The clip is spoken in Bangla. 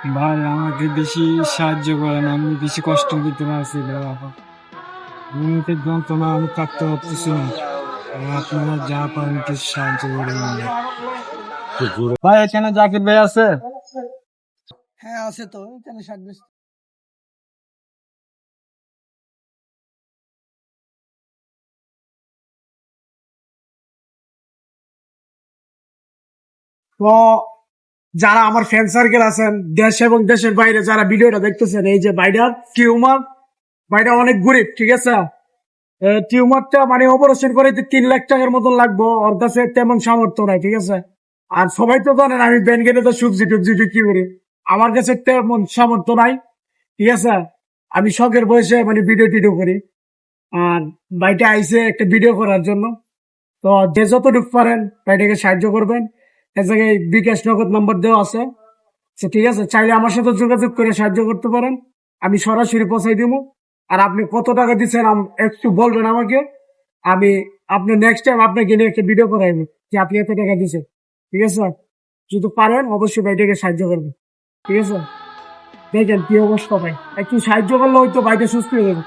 ভাই আমাকে বেশি সাহায্য করেন, আমি বেশি কষ্টের ভিতরে আছি ভাই। এমনিতে যন্ত্রণা আমি কাটতে পারতেছি না। আপনারা যা পারেন কিছু সাহায্য করে দিন ভাই। ভাই এখানে জাকির ভাই আছে? হ্যাঁ আছে তো, এখানে 60 তো যারা আমার ফ্রেন্ড সার্কেল আছেন দেশ এবং দেশের বাইরে যারা ভিডিওটা দেখতেছেন, এই যে ভাইটার টিউমার, ভাইটা অনেক গরিব, ঠিক আছে। টিউমারটা মানে অপারেশন করে 3 লাখ টাকার মতন লাগবো, ওর কাছে তেমন সামর্থ্য নাই, ঠিক আছে। আর সবাই তো জানেন আমি ব্যাংকে তো সবজি টবজি বিক্রি করি, আমার কাছে তেমন সামর্থ্য নাই, ঠিক আছে। আমি শখের বয়সে মানে ভিডিও টিডিও করি। আর ভাইটা আইসে একটা ভিডিও করার জন্য। তো যে যতটুকু পারেন ভাইটাকে সাহায্য করবেন। এ জায়গায় বিকাশ নগদ নাম্বার দেওয়া আছে, তো ঠিক আছে, চাইলে আমার সাথে যোগাযোগ করে সাহায্য করতে পারেন, আমি সরাসরি পৌঁছাই দিব। আর আপনি কত টাকা দিচ্ছেন একটু বলবেন আমাকে, আমি আপনি নেক্সট টাইম আপনাকে নিয়ে একটা ভিডিও করাইব যে আপনি এত টাকা দিচ্ছেন, ঠিক আছে। যদি পারেন অবশ্যই ভাইটাকে সাহায্য করবেন, ঠিক আছে। দেখেন কি অবস্থা ভাই, একটু সাহায্য করলে হয়তো ভাইটা সুস্থ হয়ে যাবে।